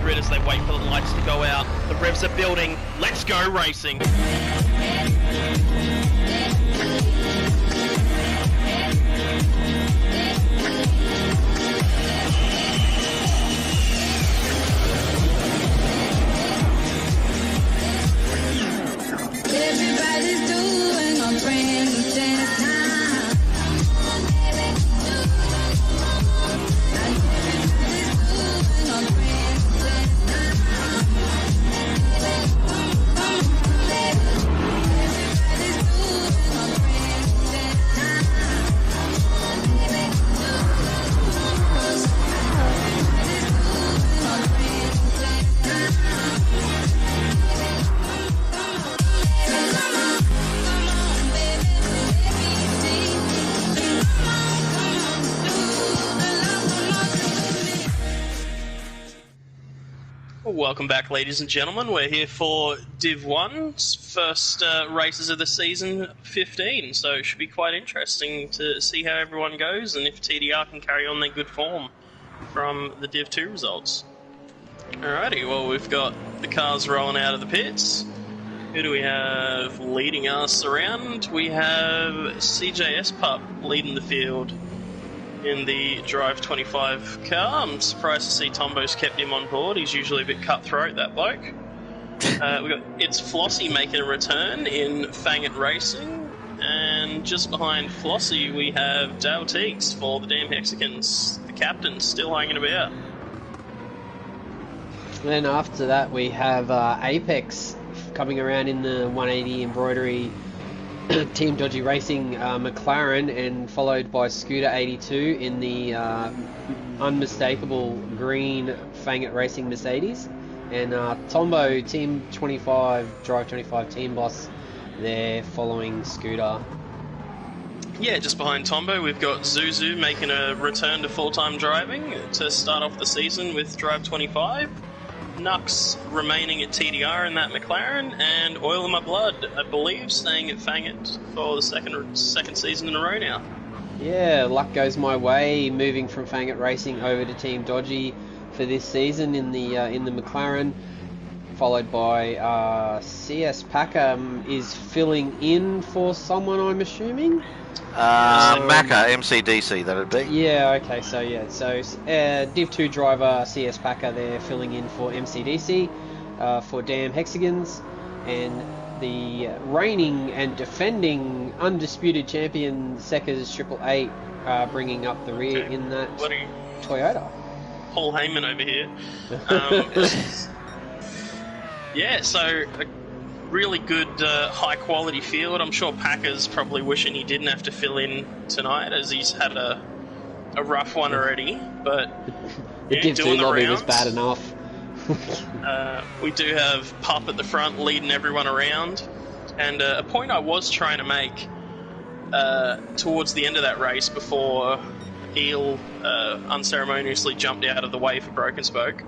grid as they wait for the lights to go out. The revs are building. Let's go racing. Everybody's doing a brand new dance now. Welcome back, ladies and gentlemen. We're here for Div 1's first races of the season 15, so it should be quite interesting to see how everyone goes and if TDR can carry on their good form from the Div 2 results. Alrighty, well, we've got the cars rolling out of the pits. Who do we have leading us around? We have CJS Pup leading the field in the Drive 25 car. I'm surprised to see Tombo's kept him on board. He's usually a bit cutthroat, that bloke. We got It's Flossie making a return in Fang It Racing, and just behind Flossie we have Dale Teagues for the Damn Hexicans, the captain, still hanging about. Then after that we have Apex coming around in the 180 embroidery Team Dodgy Racing McLaren, and followed by Scooter 82 in the unmistakable green Fang It Racing Mercedes, and Tombo Team 25 Drive 25 team boss there following Scooter. Yeah, just behind Tombo we've got Zuzu making a return to full-time driving to start off the season with Drive 25. Nux remaining at TDR in that McLaren, and Oil in My Blood, I believe, staying at Fang It for the second season in a row now. Yeah, luck goes my way, moving from Fang It Racing over to Team Dodgy for this season in the McLaren, followed by CS Packer is filling in for someone, I'm assuming. Macca, MCDC, that'd be. Yeah, okay, so Div 2 driver CS Packer there filling in for MCDC for Damn Hexagons, and the reigning and defending undisputed champion Seckers 888 bringing up the rear in that Toyota. Paul Heyman over here. Yeah, so really good, high-quality field. I'm sure Packer's probably wishing he didn't have to fill in tonight, as he's had a rough one already. But the Div 2 lobby was bad enough. We do have Pup at the front leading everyone around. And a point I was trying to make towards the end of that race, before Eel unceremoniously jumped out of the way for Broken Spoke,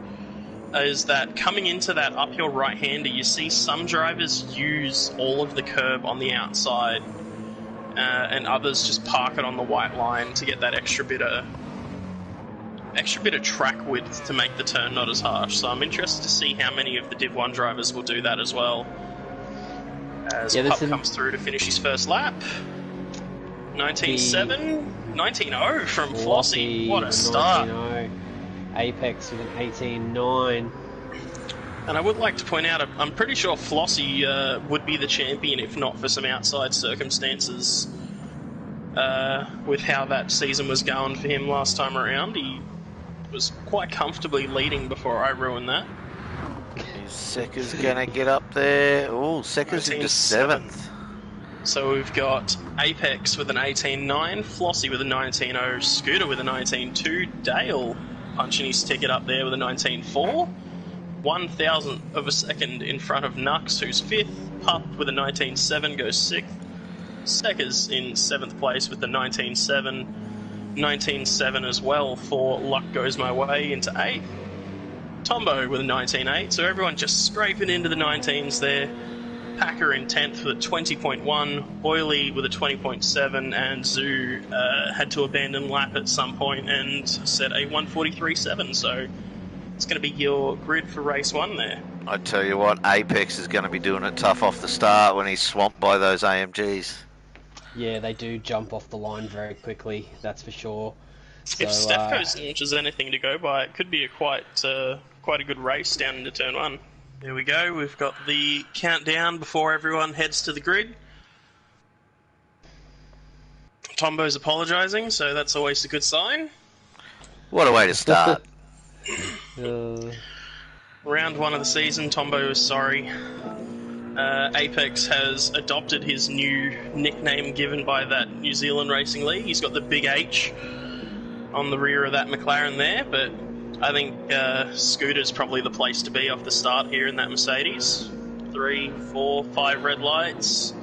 is that coming into that uphill right-hander, you see some drivers use all of the curb on the outside, and others just park it on the white line to get that extra bit of track width to make the turn not as harsh. So I'm interested to see how many of the Div 1 drivers will do that as well, as Pup comes through to finish his first lap. 19.7, 19.0 from Flossie. What a start. 19.0. Apex with an 18.9. And I would like to point out, I'm pretty sure Flossie would be the champion if not for some outside circumstances with how that season was going for him last time around. He was quite comfortably leading before I ruined that. Is Seckers gonna get up there? Oh, Seckers into 7th. So we've got Apex with an 18.9, Flossie with a 19.0, Scooter with a 19.2, Dale punching his ticket up there with a 19.4, 1,000th of a second in front of Nux, who's 5th. Pup with a 19.7 goes 6th. Seckers in 7th place with the 19.7. 19.7 as well for Luck Goes My Way into 8th. Tombo with a 19.8, so everyone just scraping into the 19s there. Packer in 10th with a 20.1, Oily with a 20.7, and Zoo had to abandon lap at some point and set a 1:43.7. So It's going to be your grid for race 1 there. I tell you what, Apex is going to be doing it tough off the start when he's swamped by those AMGs. Yeah, they do jump off the line very quickly, that's for sure. So, If Stefko's launch is anything to go by, it could be a quite a good race down into turn 1. There we go, we've got the countdown before everyone heads to the grid. Tombo's apologising, so that's always a good sign. What a way to start. Round 1 of the season, Tombo is sorry. Apex has adopted his new nickname given by that New Zealand Racing League. He's got the big H on the rear of that McLaren there, but I think Scooter's probably the place to be off the start here in that Mercedes. 3, 4, 5 red lights.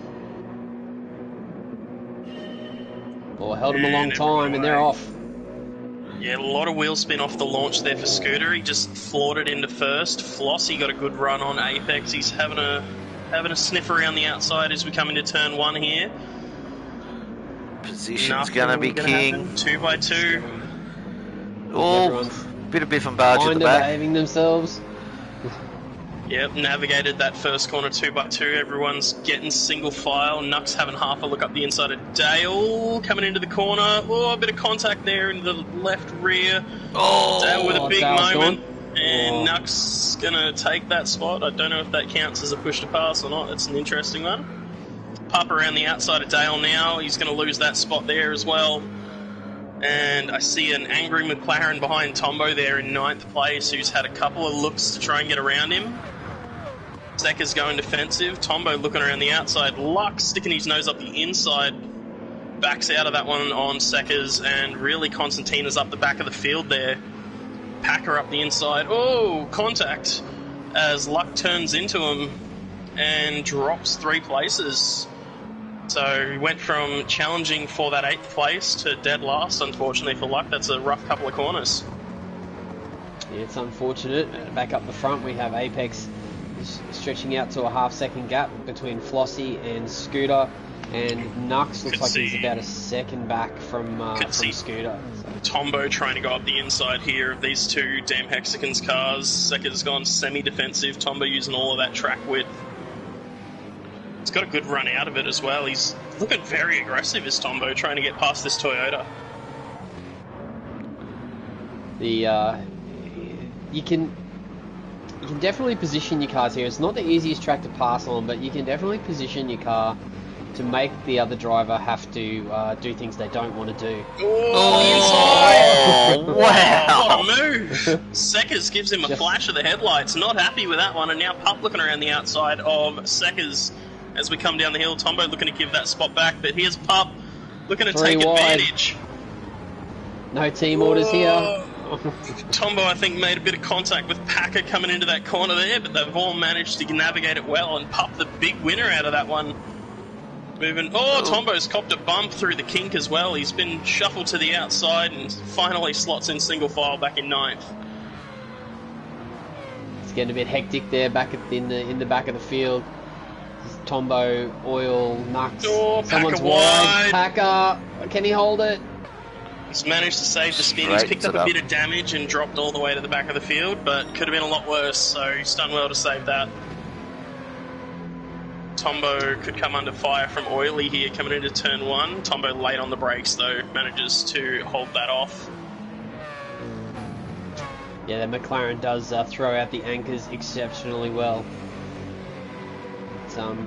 Well, held him a long time and they're off. Yeah, a lot of wheel spin off the launch there for Scooter. He just floored it into first. Flossie got a good run on Apex. He's having a sniff around the outside as we come into turn 1 here. Position's going to be king. 2x2. Oh, bit of biff and barge at the back. Behaving themselves. Yep, navigated that first corner 2x2. Everyone's getting single file. Nuck's having half a look up the inside of Dale. Coming into the corner. Oh, a bit of contact there in the left rear. Oh, Dale with a big Dale's moment. gone. And Nuck's going to take that spot. I don't know if that counts as a push to pass or not. That's an interesting one. Pup around the outside of Dale now. He's going to lose that spot there as well. And I see an angry McLaren behind Tombo there in 9th place, who's had a couple of looks to try and get around him. Sekka's going defensive. Tombo looking around the outside. Luck sticking his nose up the inside. Backs out of that one on Sekka's, and really Constantina's up the back of the field there. Packer up the inside. Oh, contact as Luck turns into him and drops 3 places. So he went from challenging for that 8th place to dead last, unfortunately for Luck. That's a rough couple of corners. Yeah, it's unfortunate. Back up the front, we have Apex stretching out to a half-second gap between Flossie and Scooter, and Nux looks like he's about a second back from Scooter. So. Tombo trying to go up the inside here of these two damn Hexagons cars. Sekka's gone semi-defensive. Tombo using all of that track width. He's got a good run out of it as well. He's looking very aggressive as Tombo, trying to get past this Toyota. You can definitely position your cars here. It's not the easiest track to pass on, but you can definitely position your car to make the other driver have to do things they don't want to do. Oh, oh wow! What a move! Sekka's gives him a flash of the headlights. Not happy with that one, and now Pup looking around the outside of Sekka's as we come down the hill. Tombo looking to give that spot back, but here's Pup looking to take advantage. No team orders here. Tombo, I think, made a bit of contact with Packer coming into that corner there, but they've all managed to navigate it well, and Pup, the big winner out of that one. Moving. Oh, Tombo's copped a bump through the kink as well. He's been shuffled to the outside and finally slots in single file back in 9th. It's getting a bit hectic there back in the back of the field. Tombo, Oil, Nux. Oh, someone's Packer wide. Packer, can he hold it? He's managed to save the spin. He's picked up a bit of damage and dropped all the way to the back of the field, but could have been a lot worse, so he's done well to save that. Tombo could come under fire from Oily here coming into turn 1. Tombo late on the brakes though, manages to hold that off. Yeah, the McLaren does throw out the anchors exceptionally well.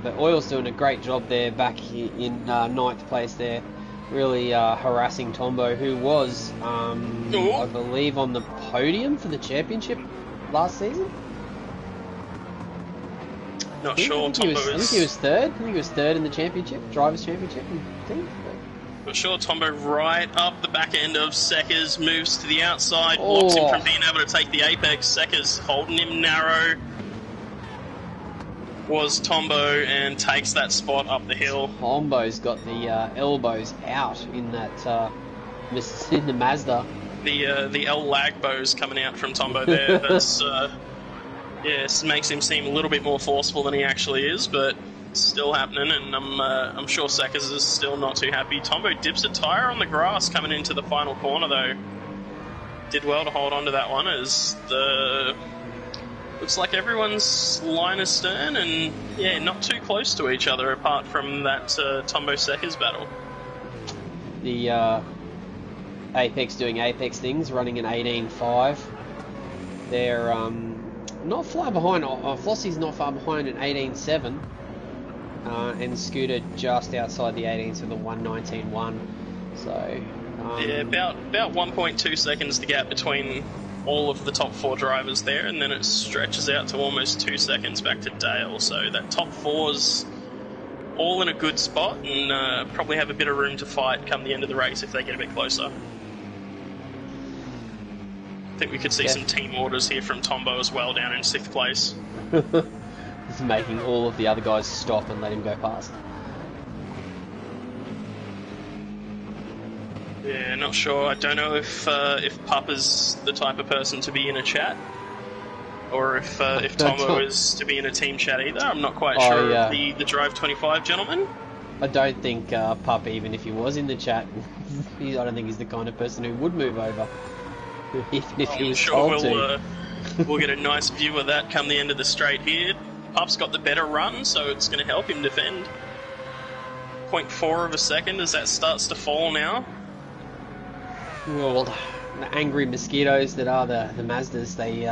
But Oil's doing a great job there back in 9th place there. Really harassing Tombo, who was, I believe, on the podium for the championship last season. Not sure. I think he was third. I think he was third in the championship, drivers' championship. Not sure. Tombo right up the back end of Sekka's, moves to the outside, blocks him from being able to take the apex. Sekka's holding him narrow. Was Tombo and takes that spot up the hill. Tombo's got the elbows out in that in the Mazda. The L Lagbos coming out from Tombo there. That's yes, makes him seem a little bit more forceful than he actually is, but it's still happening, and I'm sure Sekka's is still not too happy. Tombo dips a tyre on the grass coming into the final corner though. did well to hold on to that one as the... Looks like everyone's line astern and, yeah, not too close to each other apart from that Tombo Seckers battle. The Apex doing Apex things, running an 18.5. They're not far behind. Flossie's not far behind an 18.7. And Scooter just outside the 18s with a 119.1. So... yeah, about 1.2 seconds the gap between all of the top 4 drivers there, and then it stretches out to almost 2 seconds back to Dale. So that top 4's all in a good spot and probably have a bit of room to fight come the end of the race if they get a bit closer. I think we could see some team orders here from Tombo as well down in 6th place. He's making all of the other guys stop and let him go past. Yeah, not sure. I don't know if Papa's the type of person to be in a chat, or if Tombo is to be in a team chat either. I'm not quite sure of the Drive 25 gentleman. I don't think Pup, even if he was in the chat, I don't think he's the kind of person who would move over, even if he was told to. We'll get a nice view of that come the end of the straight here. Pup's got the better run, so it's going to help him defend. 0.4 of a second as that starts to fall now. Well, the angry mosquitoes that are the Mazdas, they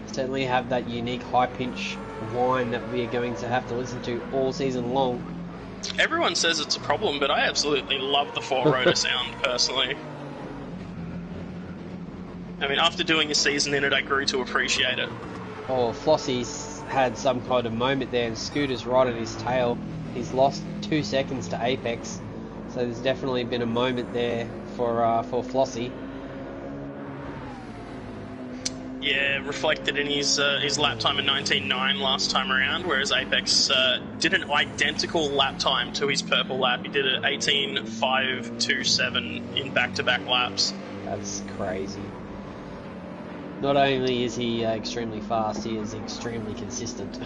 certainly have that unique high-pitch whine that we are going to have to listen to all season long. Everyone says it's a problem, but I absolutely love the 4-rotor sound, personally. I mean, after doing a season in it, I grew to appreciate it. Oh, Flossie's had some kind of moment there, and Scooter's right at his tail. He's lost 2 seconds to Apex, so there's definitely been a moment there for Flossie. Yeah, reflected in his lap time of 19.9 last time around, whereas Apex did an identical lap time to his purple lap. He did an 18.527 in back-to-back laps. That's crazy. Not only is he extremely fast, he is extremely consistent.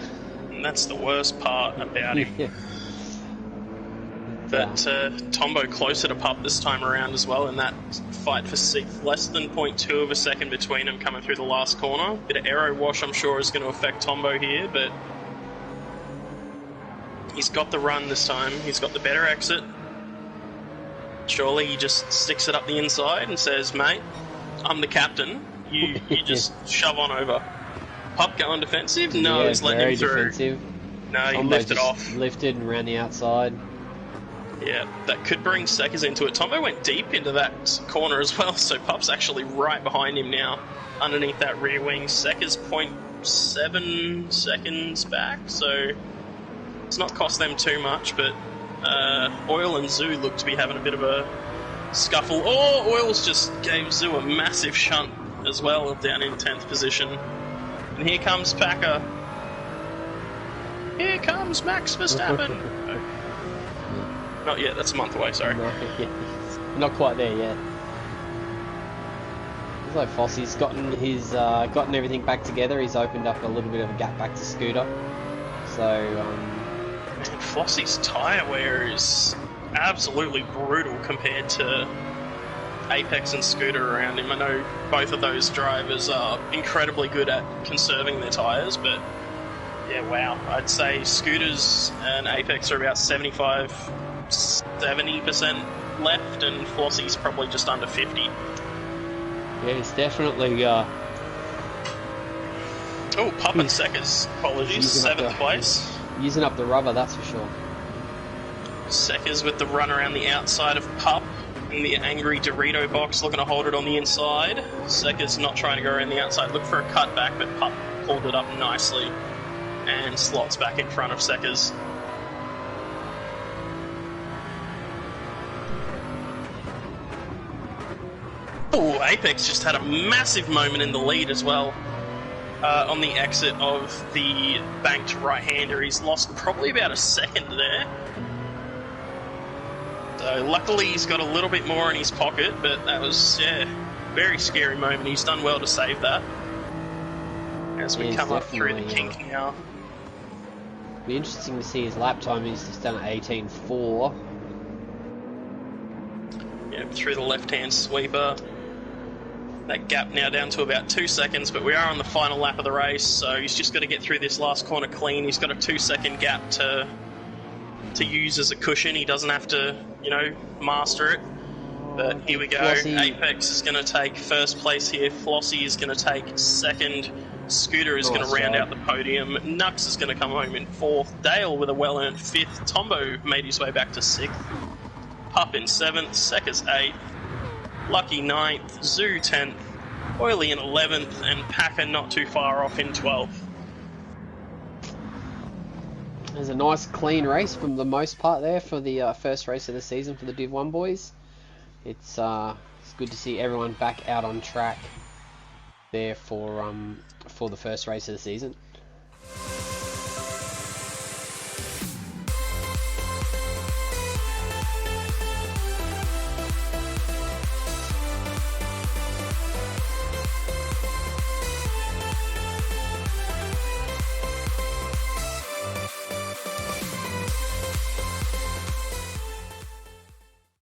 And that's the worst part about him. Yeah. But Tombo closer to Pup this time around as well in that fight for 6th. Less than 0.2 of a second between them coming through the last corner. Bit of aero wash I'm sure is going to affect Tombo here, but he's got the run this time. He's got the better exit. Surely he just sticks it up the inside and says, mate, I'm the captain. You just shove on over. Pup going defensive? No, he's letting him through. Defensive. No, he Tombo lifted just off. Lifted and ran the outside. Yeah, that could bring Seckers into it. Tombo went deep into that corner as well, so Pup's actually right behind him now, underneath that rear wing. Seckers 0.7 seconds back, so it's not cost them too much, but Oil and Zoo look to be having a bit of a scuffle. Oh, Oil's just gave Zoo a massive shunt as well, down in 10th position. And here comes Packer. Here comes Max Verstappen. Not yet, that's a month away, sorry. No, not quite there yet. Looks like Fossey's gotten everything back together. He's opened up a little bit of a gap back to Scooter. So, Man, Flossie's tyre wear is absolutely brutal compared to Apex and Scooter around him. I know both of those drivers are incredibly good at conserving their tyres, but yeah, wow. I'd say Scooters and Apex are about 70% left, and Flossie's probably just under 50. yeah, it's definitely... Oh, Pup and Seckers, apologies, 7th place. Using up the rubber, that's for sure. Seckers with the run around the outside of Pup in the angry Dorito box, looking to hold it on the inside. Seckers not trying to go around the outside, look for a cutback, but Pup pulled it up nicely and slots back in front of Seckers. Oh, Apex just had a massive moment in the lead as well. On the exit of the banked right-hander, he's lost probably about a second there. So luckily he's got a little bit more in his pocket, but that was, yeah, very scary moment. He's done well to save that. As we come up through the kink now. Be interesting to see his lap time. He's just done at 18.4. Yeah, through the left-hand sweeper. That gap now down to about 2 seconds, but we are on the final lap of the race, so he's just got to get through this last corner clean. He's got a 2-second gap to use as a cushion. He doesn't have to, master it. But here we go. Flossie. Apex is going to take first place here. Flossie is going to take second. Scooter is going to round out the podium. Nux is going to come home in fourth. Dale with a well-earned fifth. Tombo made his way back to sixth. Pup in seventh. Seckers eighth. Lucky ninth. Zoo 10th. Oily in 11th. And Packer not too far off in 12th. There's a nice clean race from the most part there for the first race of the season for the Div 1 boys. It's good to see everyone back out on track there for the first race of the season.